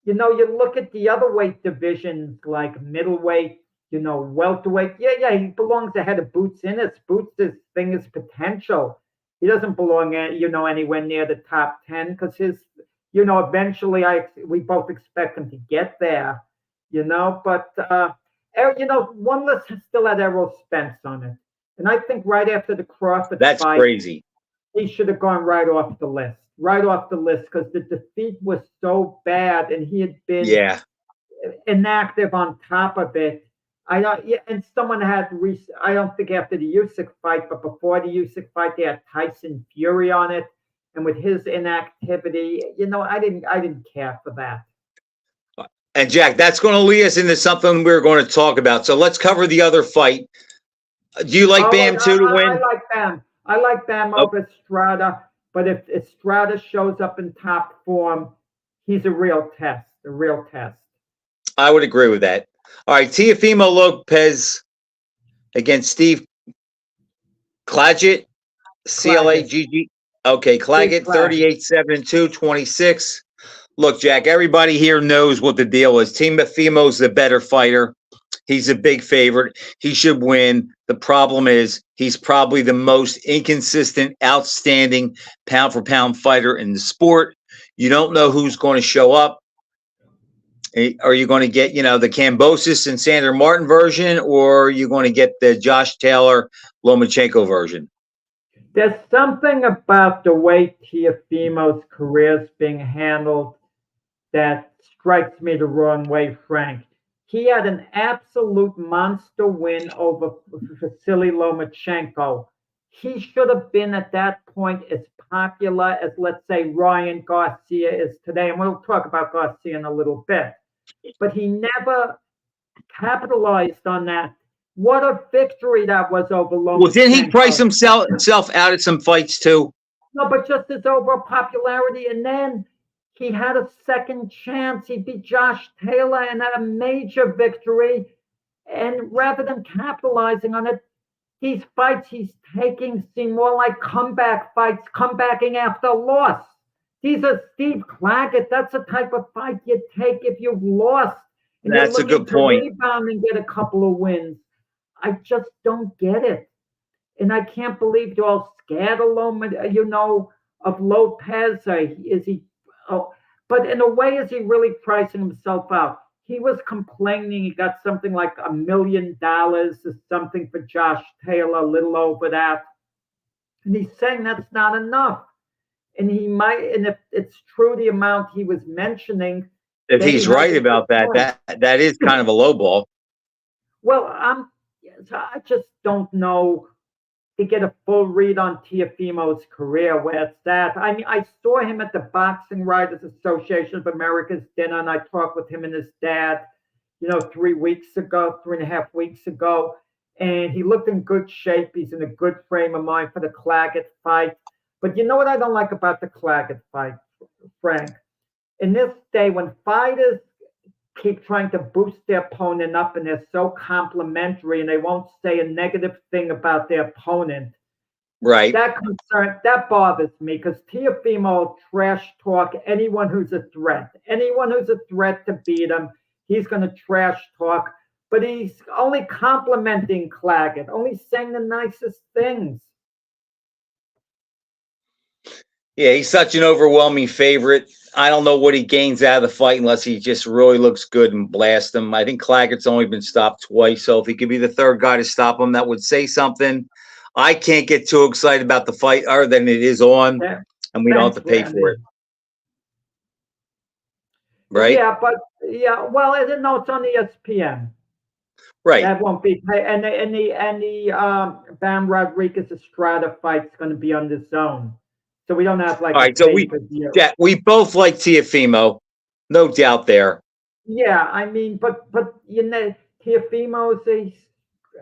you look at the other weight divisions like middleweight, welterweight. Yeah, he belongs ahead of Boots Ennis. Boots' thing is potential. He doesn't belong, anywhere near the top 10 because eventually we both expect him to get there, but, one list still had Errol Spence on it. And I think right after the Crawford That's fight, crazy. he should have gone right off the list because the defeat was so bad and he had been inactive on top of it. And someone had, I don't think after the Usyk fight, but before the Usyk fight, they had Tyson Fury on it. And with his inactivity, I didn't care for that. And Jack, that's going to lead us into something we're going to talk about. So let's cover the other fight. Do you like Bam too to win? I like Bam. I like Bam over Estrada. But if Estrada shows up in top form, he's a real test. I would agree with that. All right, Teofimo Lopez against Steve Claggett, CLAGG. Okay, Claggett, 38-7-2, 26. Look, Jack, everybody here knows what the deal is. Teofimo's the better fighter. He's a big favorite. He should win. The problem is he's probably the most inconsistent, outstanding pound-for-pound fighter in the sport. You don't know who's going to show up. Are you going to get, the Kambosos and Sandor Martin version, or are you going to get the Josh Taylor, Lomachenko version? There's something about the way Teofimo's career is being handled that strikes me the wrong way, Frank. He had an absolute monster win over Vasily Lomachenko. He should have been at that point as popular as, let's say, Ryan Garcia is today. And we'll talk about Garcia in a little bit. But he never capitalized on that. What a victory that was over Lomachenko. Well, didn't he price himself out at some fights too? No, but just his overall popularity. And then he had a second chance. He beat Josh Taylor and had a major victory. And rather than capitalizing on it, these fights he's taking seem more like comeback fights, comebacking after a loss. These are Steve Claggett. That's the type of fight you take if you've lost. And that's a good point. Rebound and get a couple of wins. I just don't get it. And I can't believe you're all scared of Lopez. Is he? Oh, but in a way, is he really pricing himself out? He was complaining he got something like $1 million or something for Josh Taylor, a little over that. And he's saying that's not enough. and he might, and if it's true the amount he was mentioning, If then he's he has right a about good that, point. that is kind of a low ball. Well, I just don't know to get a full read on Teofimo's career, where it's at. I mean, I saw him at the Boxing Writers Association of America's dinner, and I talked with him and his dad, 3.5 weeks ago, and he looked in good shape. He's in a good frame of mind for the Claggett fight. But you know what I don't like about the Claggett fight, Frank? In this day, when fighters keep trying to boost their opponent up and they're so complimentary and they won't say a negative thing about their opponent, Right. that bothers me, because Teofimo will trash talk anyone who's a threat. Anyone who's a threat to beat him, he's going to trash talk. But he's only complimenting Claggett, only saying the nicest things. Yeah, he's such an overwhelming favorite. I don't know what he gains out of the fight unless he just really looks good and blast him. I think Claggett's only been stopped twice, so if he could be the third guy to stop him, that would say something. I can't get too excited about the fight other than it is on, and we don't have to pay for it. Right? Yeah, well, no, it's on ESPN. Right. That won't be paid. And the Bam Rodriguez Estrada fight's going to be on the Zone. So we don't have like. All right, so we both like Teofimo, no doubt there. Yeah, I mean, but Teofimo is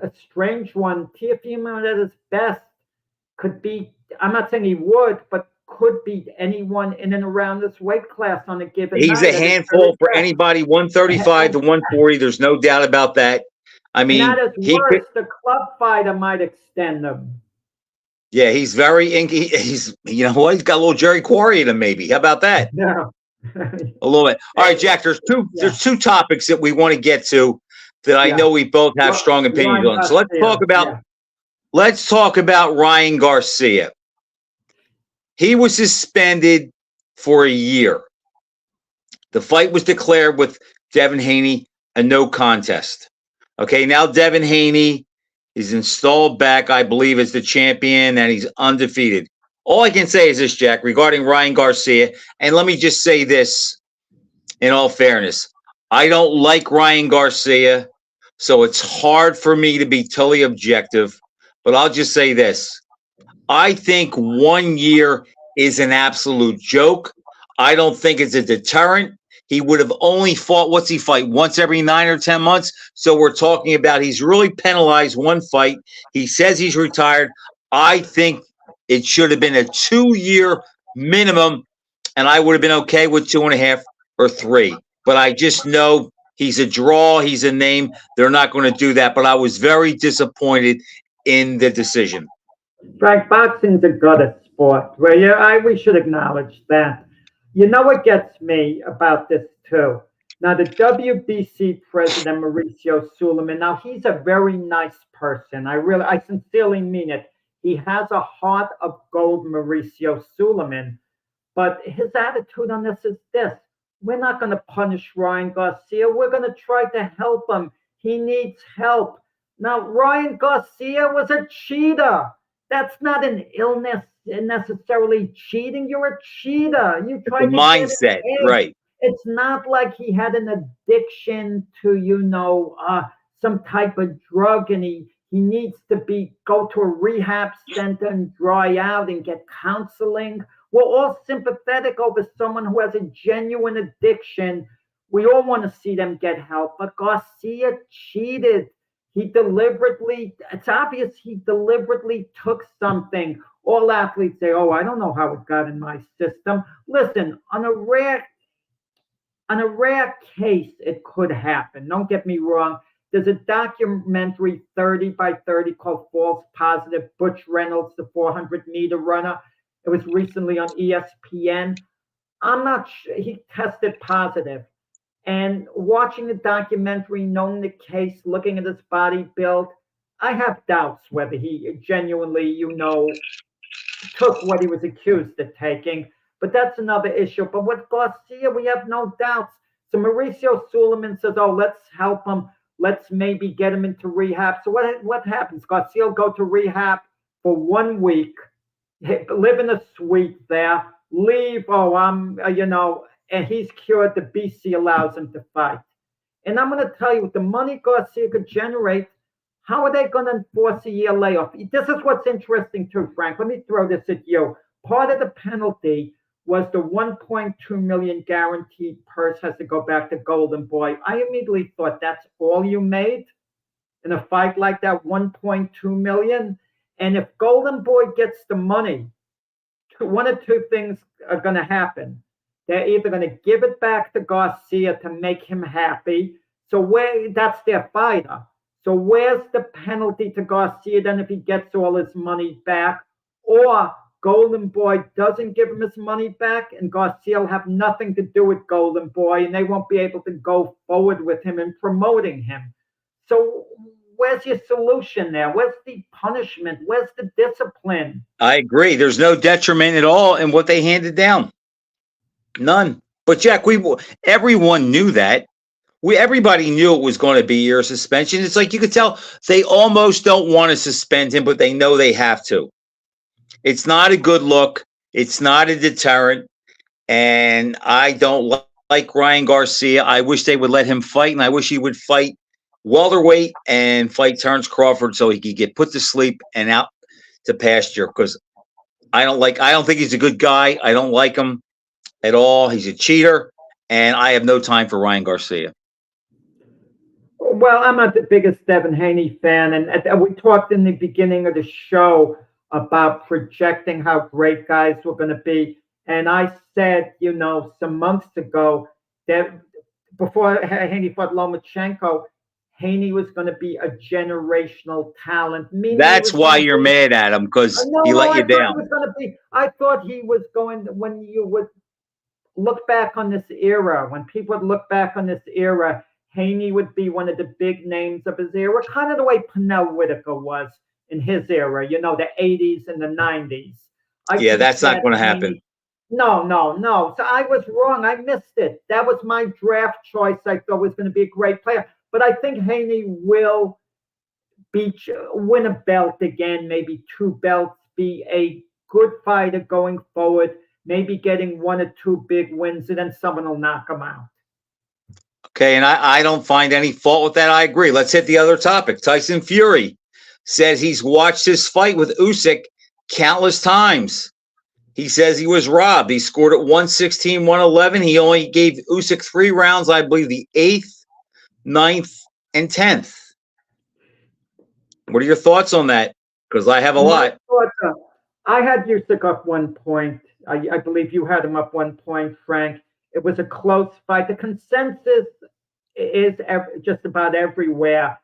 a strange one. Teofimo at his best could beat. I'm not saying he would, but could beat anyone in and around this weight class on a given night. He's a handful for anybody, 135 to 140. There's no doubt about that. I mean, the club fighter might extend them. Yeah, he's very inky. He's, you know what? He's got a little Jerry Quarry in him, maybe. How about that? No. A little bit. All right, Jack, there's two topics that we want to get to that I know we both have strong opinions on. So let's talk about Ryan Garcia. He was suspended for a year. The fight was declared with Devin Haney a no contest. Okay, now Devin Haney is installed back, I believe, as the champion, and he's undefeated. All I can say is this, Jack, regarding Ryan Garcia, and let me just say this in all fairness. I don't like Ryan Garcia, so it's hard for me to be totally objective, but I'll just say this. I think 1 year is an absolute joke. I don't think it's a deterrent. He would have only fought, what's he fight, once every 9 or 10 months? So we're talking about he's really penalized one fight. He says he's retired. I think it should have been a 2-year minimum, and I would have been okay with 2.5 or 3. But I just know he's a draw. He's a name. They're not going to do that. But I was very disappointed in the decision. Frank, boxing's a gutted sport. We should acknowledge that. You know what gets me about this too? Now, the WBC president, Mauricio Suleiman, now he's a very nice person. I sincerely mean it. He has a heart of gold, Mauricio Suleiman. But his attitude on this is this. We're not going to punish Ryan Garcia. We're going to try to help him. He needs help. Now, Ryan Garcia was a cheater. That's not an illness necessarily cheating. You're a cheater. You try to mindset, right? It's not like he had an addiction to, some type of drug, and he needs to go to a rehab center and dry out and get counseling. We're all sympathetic over someone who has a genuine addiction. We all want to see them get help, but Garcia cheated. It's obvious he deliberately took something. All athletes say, oh, I don't know how it got in my system. Listen, on a rare case, it could happen. Don't get me wrong. There's a documentary 30 by 30 called False Positive. Butch Reynolds, the 400-meter runner. It was recently on ESPN. I'm not sure. He tested positive. And watching the documentary, knowing the case, looking at his body build, I have doubts whether he genuinely, took what he was accused of taking. But that's another issue. But with Garcia, we have no doubts. So Mauricio Suleiman says, oh, let's help him. Let's maybe get him into rehab. So what happens? Garcia will go to rehab for 1 week, live in a suite there, leave. Oh, and he's cured. The BC allows him to fight. And I'm going to tell you, with the money Garcia could generate, how are they going to enforce a year layoff? This is what's interesting too, Frank. Let me throw this at you. Part of the penalty was the 1.2 million guaranteed purse has to go back to Golden Boy. I immediately thought that's all you made in a fight like that, 1.2 million. And if Golden Boy gets the money, one of two things are going to happen. They're either going to give it back to Garcia to make him happy. So that's their fighter. So where's the penalty to Garcia then if he gets all his money back? Or Golden Boy doesn't give him his money back and Garcia will have nothing to do with Golden Boy and they won't be able to go forward with him and promoting him. So where's your solution there? Where's the punishment? Where's the discipline? I agree. There's no detriment at all in what they handed down. None. But Jack, everyone knew that. Everybody knew it was going to be a year suspension. It's like you could tell they almost don't want to suspend him, but they know they have to. It's not a good look. It's not a deterrent. And I don't like Ryan Garcia. I wish they would let him fight, and I wish he would fight welterweight and fight Terrence Crawford so he could get put to sleep and out to pasture, because I don't think he's a good guy. I don't like him at all. He's a cheater, and I have no time for Ryan Garcia. Well, I'm not the biggest Devin Haney fan, and we talked in the beginning of the show about projecting how great guys were going to be. And I said, some months ago that before Haney fought Lomachenko, Haney was going to be a generational talent. That's why you're mad at him, because he let you down. I thought he was going, when you would look back on this era, when people would look back on this era, Haney would be one of the big names of his era, kind of the way Pernell Whitaker was in his era, the 80s and the 90s. That's not going to happen. No. So I was wrong. I missed it. That was my draft choice. I thought was going to be a great player. But I think Haney will win a belt again, maybe 2 belts, be a good fighter going forward, maybe getting 1 or 2 big wins, and then someone will knock him out. Okay, and I don't find any fault with that. I agree. Let's hit the other topic. Tyson Fury says he's watched his fight with Usyk countless times. He says he was robbed. He scored at 116, 111. He only gave Usyk 3 rounds, I believe the 8th, 9th, and 10th. What are your thoughts on that? Because I have a lot. I had Usyk up 1 point. I believe you had him up 1 point, Frank. It was a close fight. The consensus is just about everywhere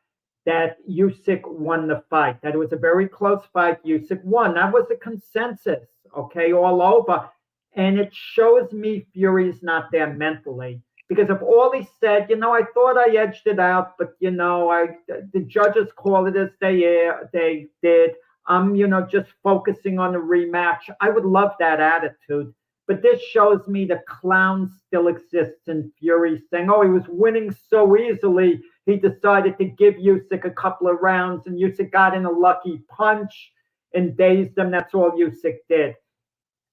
that Usyk won the fight, that it was a very close fight. Usyk won. That was the consensus, okay, all over. And it shows me Fury's not there mentally. Because of all he said, I thought I edged it out, but, the judges call it as they did. I'm, just focusing on the rematch. I would love that attitude. But this shows me the clown still exists in Fury, saying, he was winning so easily. He decided to give Usyk a couple of rounds, and Usyk got in a lucky punch and dazed him. That's all Usyk did.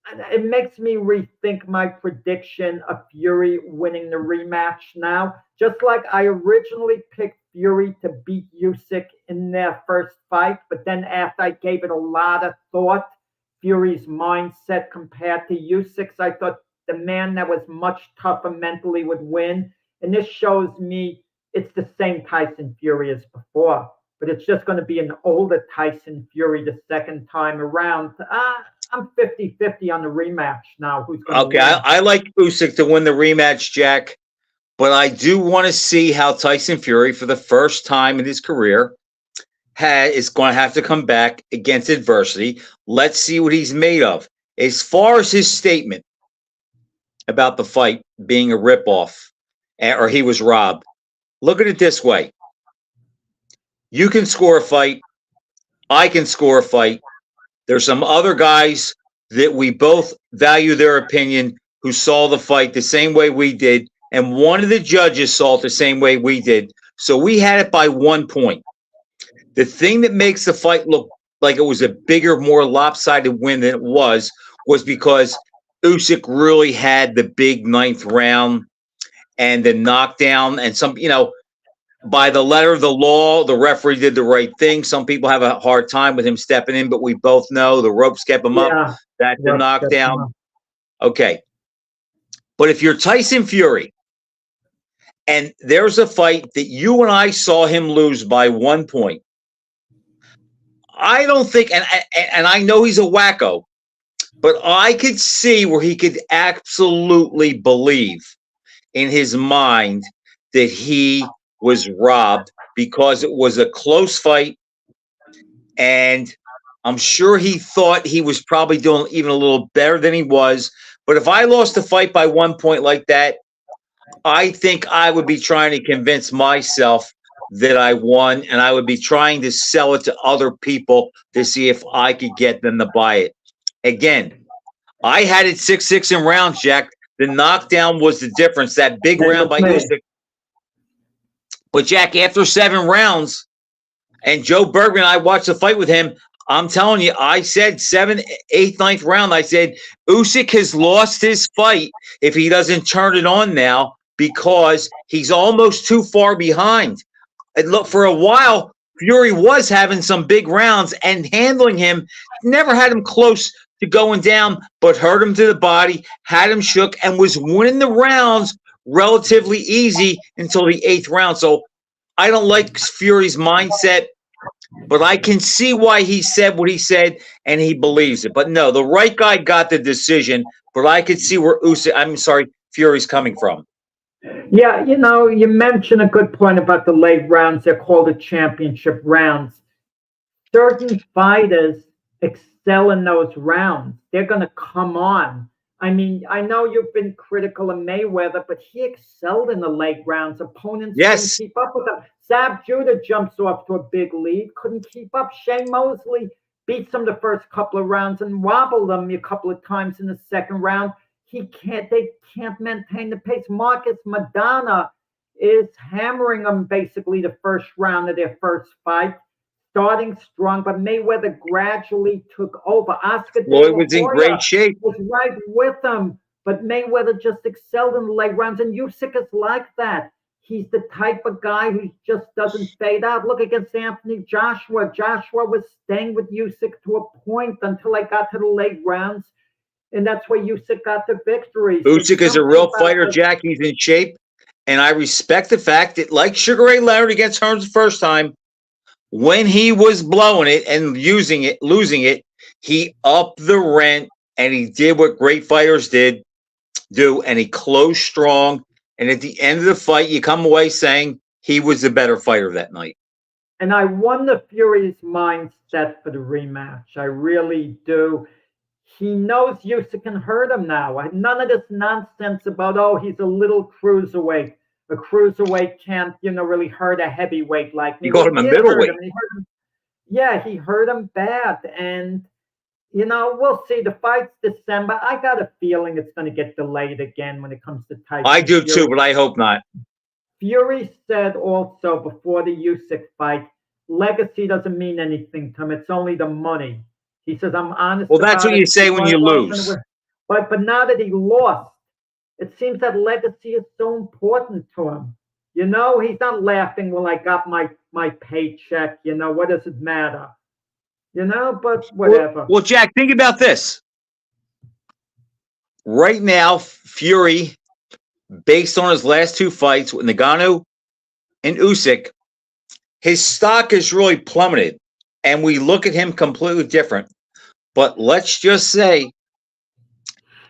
And it makes me rethink my prediction of Fury winning the rematch now. Just like I originally picked Fury to beat Usyk in their first fight, but then after I gave it a lot of thought, Fury's mindset compared to Usyk's, I thought the man that was much tougher mentally would win. And this shows me it's the same Tyson Fury as before, but it's just going to be an older Tyson Fury the second time around. I'm 50-50 on the rematch now. Who's going to win? I like Usyk to win the rematch, Jack, but I do want to see how Tyson Fury, for the first time in his career, is going to have to come back against adversity. Let's see what he's made of. As far as his statement about the fight being a ripoff or he was robbed, look at it this way. You can score a fight. I can score a fight. There's some other guys that we both value their opinion who saw the fight the same way we did, and one of the judges saw it the same way we did. So we had it by 1 point. The thing that makes the fight look like it was a bigger, more lopsided win than it was because Usyk really had the big 9th round and the knockdown, and some, by the letter of the law, the referee did the right thing. Some people have a hard time with him stepping in, but we both know the ropes kept him up. That's the knockdown. Okay. But if you're Tyson Fury, and there's a fight that you and I saw him lose by 1 point, I don't think, and I know he's a wacko, but I could see where he could absolutely believe in his mind that he was robbed because it was a close fight. And I'm sure he thought he was probably doing even a little better than he was. But if I lost a fight by 1 point like that, I think I would be trying to convince myself that I won, and I would be trying to sell it to other people to see if I could get them to buy it. Again, I had it 6-6 in rounds, Jack. The knockdown was the difference, that big round by Usyk. But, Jack, after 7 rounds, and Joe Bergman, I watched the fight with him, I'm telling you, I said 7th, 8th, 9th round, I said, Usyk has lost his fight if he doesn't turn it on now because he's almost too far behind. And look, for a while, Fury was having some big rounds and handling him. Never had him close to going down, but hurt him to the body, had him shook, and was winning the rounds relatively easy until the 8th round. So I don't like Fury's mindset, but I can see why he said what he said, and he believes it. But no, the right guy got the decision, but I could see where Fury's coming from. Yeah, you mentioned a good point about the late rounds. They're called the championship rounds. Certain fighters excel in those rounds. They're going to come on. I mean, I know you've been critical of Mayweather, but he excelled in the late rounds. Opponents couldn't keep up with him. Zab Judah jumps off to a big lead, couldn't keep up. Shane Mosley beats him the first couple of rounds and wobbled him a couple of times in the second round. They can't maintain the pace. Marcus Maidana is hammering them basically the first round of their first fight, starting strong, but Mayweather gradually took over. Oscar Floyd was in great shape. Was right with him, but Mayweather just excelled in the late rounds, and Usyk is like that. He's the type of guy who just doesn't fade out. Look against Anthony Joshua. Joshua was staying with Usyk to a point until they got to the late rounds. And that's where Usyk got the victory. Usyk is a real fighter, Jack. He's in shape. And I respect the fact that, like Sugar Ray Leonard against Hearns the first time, when he was blowing it and losing it, he upped the rent and he did what great fighters do, and he closed strong. And at the end of the fight, you come away saying he was the better fighter that night. And I wonder Fury's mindset for the rematch. I really do. He knows Usyk can hurt him now. None of this nonsense about, he's a little cruiserweight. A cruiserweight can't, really hurt a heavyweight like me. He called him a middleweight. He hurt him bad. And, we'll see. The fight's December. I got a feeling it's going to get delayed again when it comes to Tyson. I do too, but I hope not. Fury said also before the Usyk fight, legacy doesn't mean anything to him. It's only the money. He says, I'm honest. Well, that's what you say when you lose. But now that he lost, it seems that legacy is so important to him. He's not laughing, well, I got my paycheck. What does it matter? But whatever. Well, Jack, think about this. Right now, Fury, based on his last 2 fights with Ngannou and Usyk, his stock has really plummeted. And we look at him completely different. But let's just say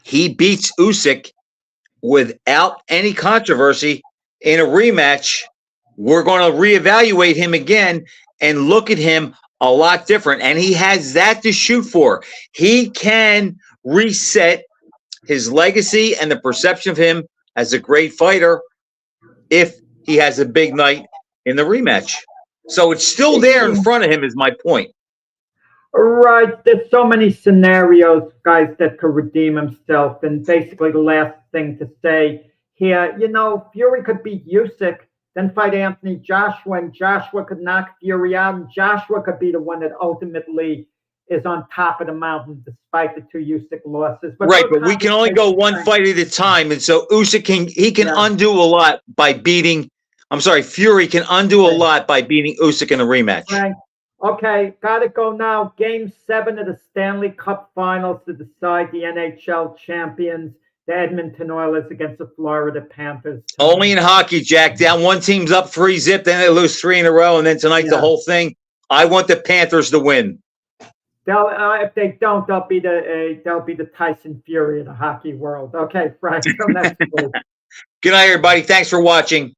he beats Usyk without any controversy in a rematch. We're going to reevaluate him again and look at him a lot different. And he has that to shoot for. He can reset his legacy and the perception of him as a great fighter if he has a big night in the rematch. So it's still there in front of him is my point. Right. There's so many scenarios, guys, that could redeem himself. And basically the last thing to say here, Fury could beat Usyk, then fight Anthony Joshua, and Joshua could knock Fury out, and Joshua could be the one that ultimately is on top of the mountain despite the 2 Usyk losses. But Right, but we can only go one fight at a time, and so Usyk can undo a lot by beating. I'm sorry, Fury can undo a lot by beating Usyk in a rematch. Frank, okay, gotta go now. Game 7 of the Stanley Cup Finals to decide the NHL champions. The Edmonton Oilers against the Florida Panthers. Only in hockey, Jack. Down one team's up 3-0, then they lose 3 in a row, and then tonight's the whole thing. I want the Panthers to win. They'll, if they don't, they'll be the Tyson Fury of the hockey world. Okay, Frank. Till next week. Good night, everybody. Thanks for watching.